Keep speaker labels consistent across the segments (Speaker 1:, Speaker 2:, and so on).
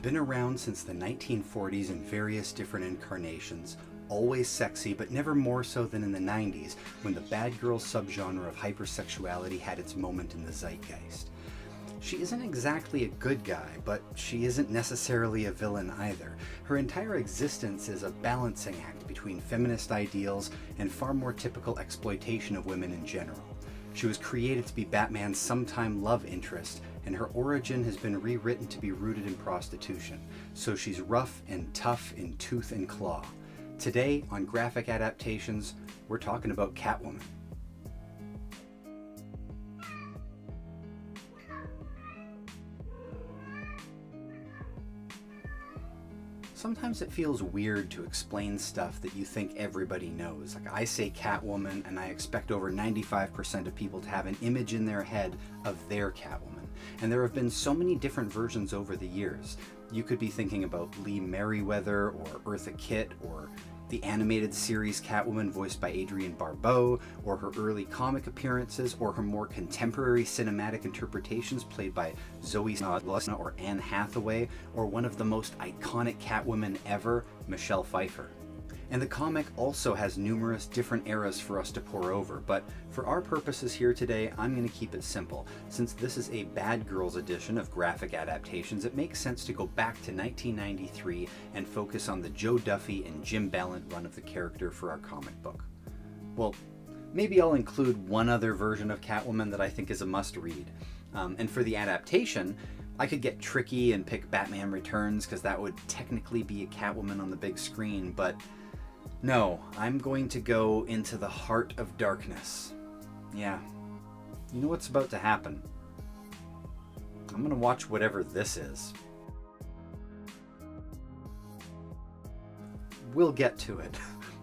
Speaker 1: been around since the 1940s in various different incarnations, always sexy, but never more so than in the 90s, when the bad girl subgenre of hypersexuality had its moment in the zeitgeist. She isn't exactly a good guy, but she isn't necessarily a villain either. Her entire existence is a balancing act between feminist ideals and far more typical exploitation of women in general. She was created to be Batman's sometime love interest, and her origin has been rewritten to be rooted in prostitution. So she's rough and tough in tooth and claw. Today on Graphic Adaptations, we're talking about Catwoman. Sometimes it feels weird to explain stuff that you think everybody knows. Like, I say Catwoman and I expect over 95% of people to have an image in their head of their Catwoman. And there have been so many different versions over the years. You could be thinking about Lee Merriweather or Eartha Kitt, or the animated series Catwoman voiced by Adrienne Barbeau, or her early comic appearances, or her more contemporary cinematic interpretations played by Zoe Saldana or Anne Hathaway, or one of the most iconic Catwomen ever, Michelle Pfeiffer. And the comic also has numerous different eras for us to pore over, but for our purposes here today, I'm going to keep it simple. Since this is a Bad Girls edition of Graphic Adaptations, it makes sense to go back to 1993 and focus on the Joe Duffy and Jim Balent run of the character for our comic book. Well, maybe I'll include one other version of Catwoman that I think is a must-read. And for the adaptation, I could get tricky and pick Batman Returns, because that would technically be a Catwoman on the big screen, but no, I'm going to go into the heart of darkness. Yeah, you know what's about to happen. I'm gonna watch whatever this is. We'll get to it.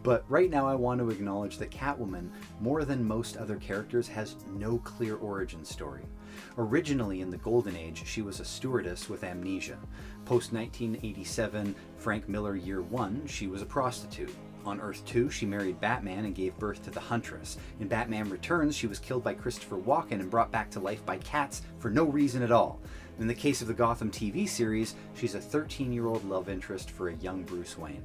Speaker 1: But right now I want to acknowledge that Catwoman, more than most other characters, has no clear origin story. Originally in the Golden Age, she was a stewardess with amnesia. Post-1987 Frank Miller Year 1, she was a prostitute. On Earth 2, she married Batman and gave birth to the Huntress. In Batman Returns, she was killed by Christopher Walken and brought back to life by cats for no reason at all. In the case of the Gotham TV series, she's a 13-year-old love interest for a young Bruce Wayne.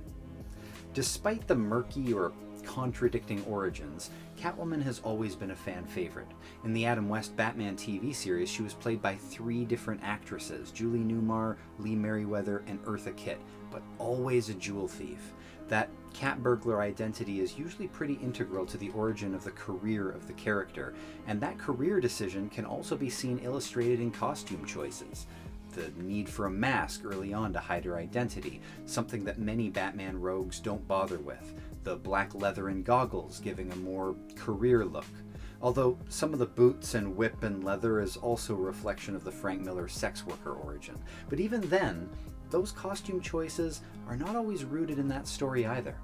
Speaker 1: Despite the murky or contradicting origins, Catwoman has always been a fan favorite. In the Adam West Batman TV series, she was played by 3 different actresses, Julie Newmar, Lee Merriweather, and Eartha Kitt, but always a jewel thief. That cat burglar identity is usually pretty integral to the origin of the career of the character, and that career decision can also be seen illustrated in costume choices. The need for a mask early on to hide her identity, something that many Batman rogues don't bother with. The black leather and goggles giving a more career look. Although some of the boots and whip and leather is also a reflection of the Frank Miller sex worker origin. But even then, those costume choices are not always rooted in that story either.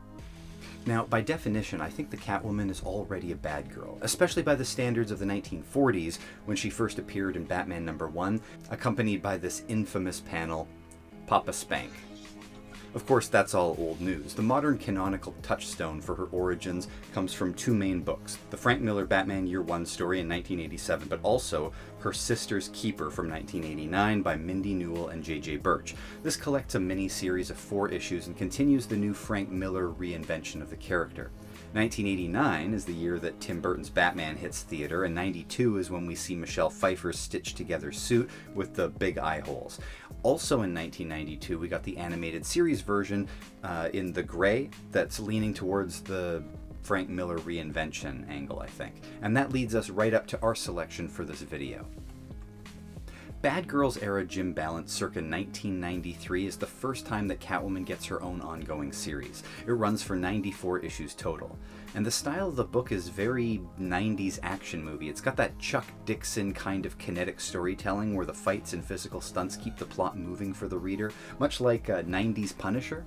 Speaker 1: Now, by definition, I think the Catwoman is already a bad girl, especially by the standards of the 1940s when she first appeared in Batman #1, accompanied by this infamous panel, Papa Spank. Of course, that's all old news. The modern canonical touchstone for her origins comes from 2 main books, the Frank Miller Batman Year 1 story in 1987, but also Her Sister's Keeper from 1989 by Mindy Newell and J.J. Birch. This collects a mini-series of 4 issues and continues the new Frank Miller reinvention of the character. 1989 is the year that Tim Burton's Batman hits theater, and 92 is when we see Michelle Pfeiffer's stitched-together suit with the big eye holes. Also in 1992, we got the animated series version in the gray that's leaning towards the Frank Miller reinvention angle, I think. And that leads us right up to our selection for this video. Bad Girls era Jim Balent circa 1993 is the first time that Catwoman gets her own ongoing series. It runs for 94 issues total. And the style of the book is very 90s action movie. It's got that Chuck Dixon kind of kinetic storytelling where the fights and physical stunts keep the plot moving for the reader, much like a 90s Punisher.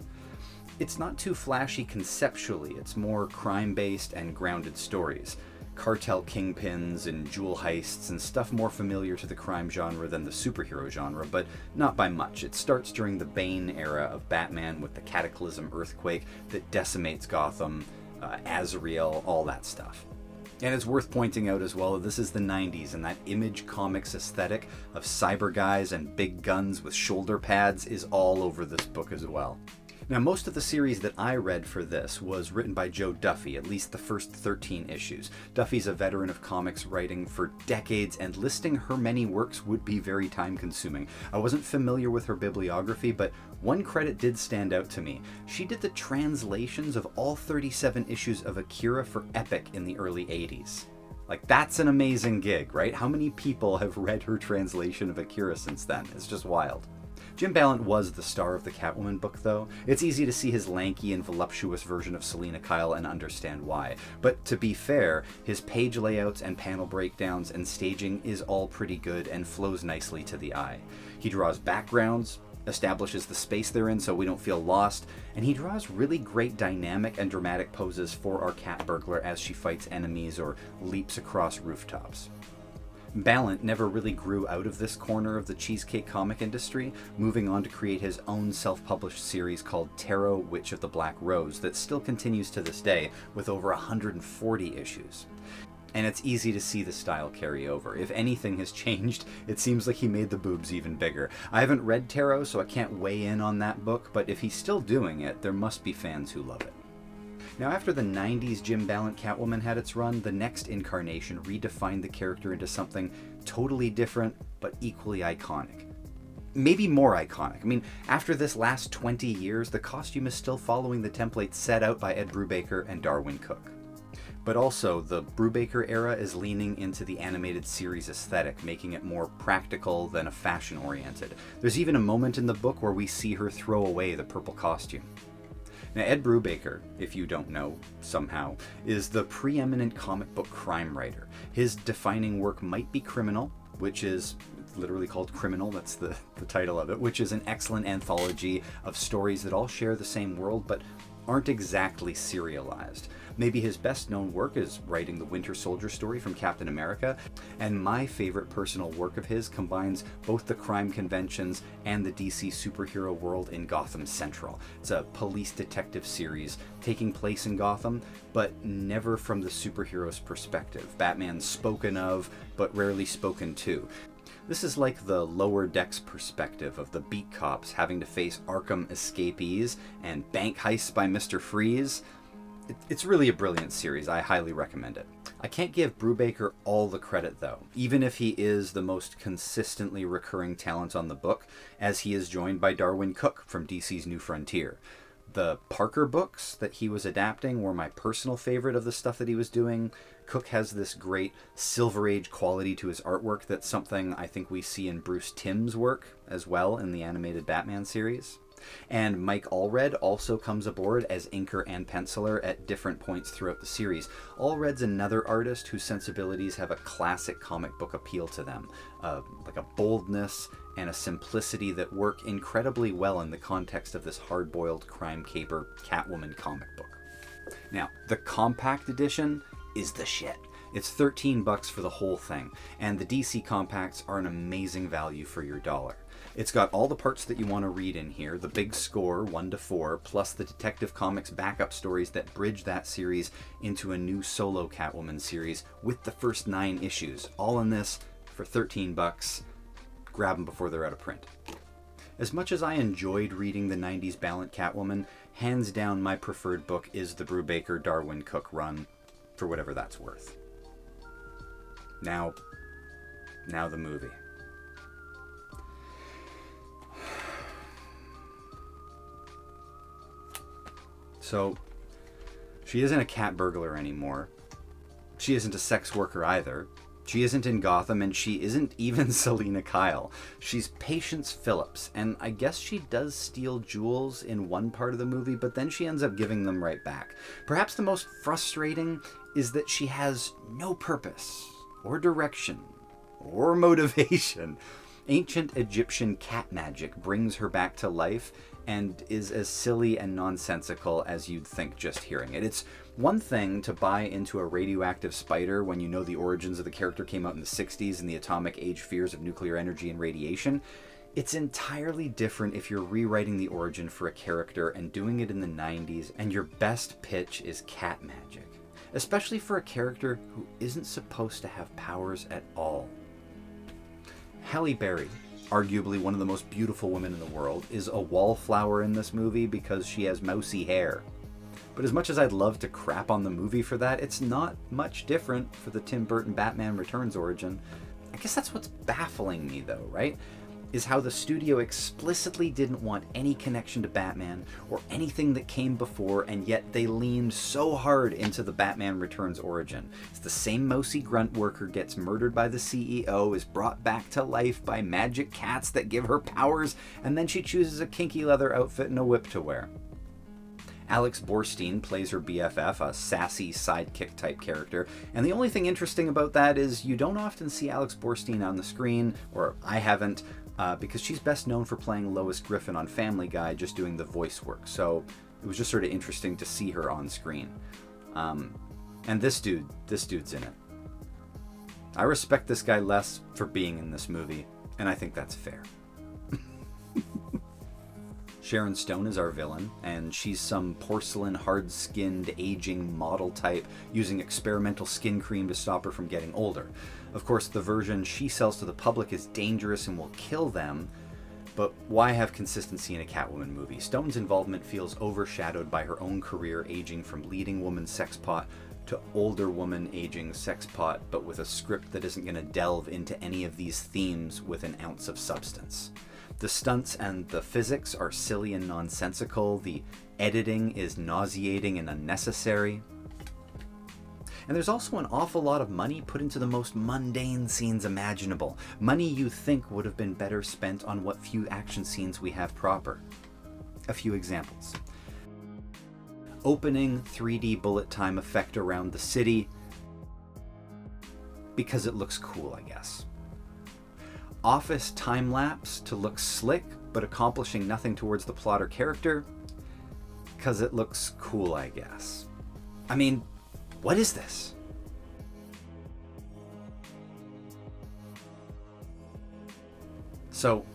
Speaker 1: It's not too flashy conceptually, it's more crime-based and grounded stories. Cartel kingpins and jewel heists and stuff more familiar to the crime genre than the superhero genre, but not by much. It starts during the Bane era of Batman with the Cataclysm earthquake that decimates Gotham, Azrael, all that stuff. And it's worth pointing out as well that this is the 90s, and that Image Comics aesthetic of cyber guys and big guns with shoulder pads is all over this book as well. Now, most of the series that I read for this was written by Joe Duffy, at least the first 13 issues. Duffy's a veteran of comics writing for decades, and listing her many works would be very time-consuming. I wasn't familiar with her bibliography, but one credit did stand out to me. She did the translations of all 37 issues of Akira for Epic in the early 80s. Like, that's an amazing gig, right? How many people have read her translation of Akira since then? It's just wild. Jim Balent was the star of the Catwoman book, though. It's easy to see his lanky and voluptuous version of Selina Kyle and understand why. But to be fair, his page layouts and panel breakdowns and staging is all pretty good and flows nicely to the eye. He draws backgrounds, establishes the space they're in so we don't feel lost, and he draws really great dynamic and dramatic poses for our cat burglar as she fights enemies or leaps across rooftops. Balent never really grew out of this corner of the cheesecake comic industry, moving on to create his own self-published series called Tarot, Witch of the Black Rose that still continues to this day with over 140 issues. And it's easy to see the style carry over. If anything has changed, it seems like he made the boobs even bigger. I haven't read Tarot, so I can't weigh in on that book, but if he's still doing it, there must be fans who love it. Now, after the 90s Jim Balent Catwoman had its run, the next incarnation redefined the character into something totally different, but equally iconic. Maybe more iconic. I mean, after this last 20 years, the costume is still following the template set out by Ed Brubaker and Darwyn Cooke. But also, the Brubaker era is leaning into the animated series aesthetic, making it more practical than a fashion-oriented. There's even a moment in the book where we see her throw away the purple costume. Now, Ed Brubaker, if you don't know somehow, is the preeminent comic book crime writer. His defining work might be Criminal, which is literally called Criminal, that's the title of it, which is an excellent anthology of stories that all share the same world but aren't exactly serialized. Maybe his best known work is writing the Winter Soldier story from Captain America, and my favorite personal work of his combines both the crime conventions and the DC superhero world in Gotham Central. It's a police detective series taking place in Gotham, but never from the superhero's perspective. Batman's spoken of, but rarely spoken to. This is like the lower decks perspective of the beat cops having to face Arkham escapees and bank heists by Mr. Freeze. It's really a brilliant series. I highly recommend it. I can't give Brubaker all the credit, though, even if he is the most consistently recurring talent on the book, as he is joined by Darwyn Cooke from DC's New Frontier. The Parker books that he was adapting were my personal favorite of the stuff that he was doing. Cooke has this great Silver Age quality to his artwork that's something I think we see in Bruce Timm's work as well in the animated Batman series. And Mike Allred also comes aboard as inker and penciler at different points throughout the series. Allred's another artist whose sensibilities have a classic comic book appeal to them, like a boldness and a simplicity that work incredibly well in the context of this hard-boiled crime caper Catwoman comic book. Now, the compact edition is the shit. It's $13 for the whole thing, and the DC compacts are an amazing value for your dollar. It's got all the parts that you want to read in here, the big score, 1-4, plus the Detective Comics backup stories that bridge that series into a new solo Catwoman series with the first 9 issues. All in this for $13. Grab them before they're out of print. As much as I enjoyed reading the 90s Balent Catwoman, hands down my preferred book is the Brubaker Darwyn Cooke run, for whatever that's worth. Now the movie. So, she isn't a cat burglar anymore. She isn't a sex worker either. She isn't in Gotham, and she isn't even Selina Kyle. She's Patience Phillips, and I guess she does steal jewels in one part of the movie, but then she ends up giving them right back. Perhaps the most frustrating is that she has no purpose, or direction, or motivation. Ancient Egyptian cat magic brings her back to life and is as silly and nonsensical as you'd think just hearing it. It's one thing to buy into a radioactive spider when you know the origins of the character came out in the 60s and the atomic age fears of nuclear energy and radiation. It's entirely different if you're rewriting the origin for a character and doing it in the 90s and your best pitch is cat magic. especially for a character who isn't supposed to have powers at all. Halle Berry, arguably one of the most beautiful women in the world, is a wallflower in this movie because she has mousy hair. But as much as I'd love to crap on the movie for that, it's not much different for the Tim Burton Batman Returns origin. I guess that's what's baffling me though, right? Is how the studio explicitly didn't want any connection to Batman or anything that came before, and yet they leaned so hard into the Batman Returns origin. It's the same mousy grunt worker gets murdered by the CEO, is brought back to life by magic cats that give her powers, and then she chooses a kinky leather outfit and a whip to wear. Alex Borstein plays her BFF, a sassy sidekick type character, and the only thing interesting about that is you don't often see Alex Borstein on the screen, or I haven't, because she's best known for playing Lois Griffin on Family Guy, just doing the voice work. So it was just sort of interesting to see her on screen. And this dude's in it. I respect this guy less for being in this movie, and I think that's fair. Sharon Stone is our villain, and she's some porcelain, hard-skinned, aging model type using experimental skin cream to stop her from getting older. Of course, the version she sells to the public is dangerous and will kill them, but why have consistency in a Catwoman movie? Stone's involvement feels overshadowed by her own career aging from leading woman sexpot to older woman aging sexpot, but with a script that isn't going to delve into any of these themes with an ounce of substance. The stunts and the physics are silly and nonsensical. The editing is nauseating and unnecessary. And there's also an awful lot of money put into the most mundane scenes imaginable. Money you think would have been better spent on what few action scenes we have proper. A few examples. Opening 3D bullet time effect around the city because it looks cool, I guess. Office time-lapse to look slick, but accomplishing nothing towards the plot or character, because it looks cool, I guess. I mean, what is this? So,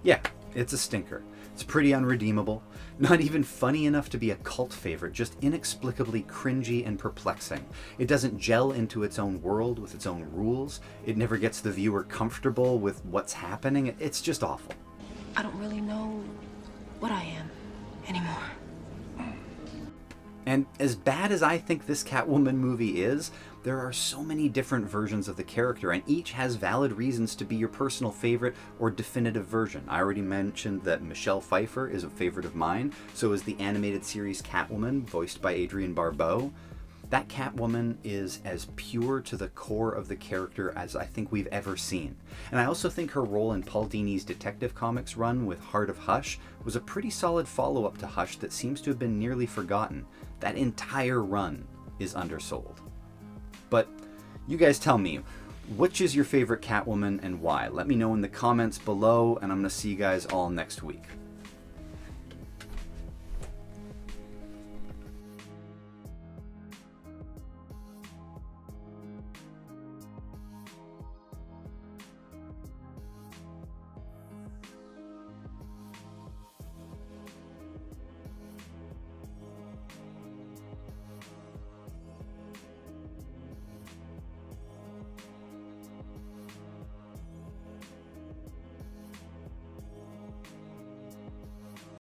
Speaker 1: yeah, it's a stinker. It's pretty unredeemable. Not even funny enough to be a cult favorite, just inexplicably cringy and perplexing. It doesn't gel into its own world with its own rules. It never gets the viewer comfortable with what's happening. It's just awful.
Speaker 2: I don't really know what I am anymore.
Speaker 1: And as bad as I think this Catwoman movie is, there are so many different versions of the character, and each has valid reasons to be your personal favorite or definitive version. I already mentioned that Michelle Pfeiffer is a favorite of mine, so is the animated series Catwoman, voiced by Adrienne Barbeau. That Catwoman is as pure to the core of the character as I think we've ever seen. And I also think her role in Paul Dini's Detective Comics run with Heart of Hush was a pretty solid follow-up to Hush that seems to have been nearly forgotten. That entire run is undersold. But you guys tell me, which is your favorite Catwoman and why? Let me know in the comments below, and I'm going to see you guys all next week.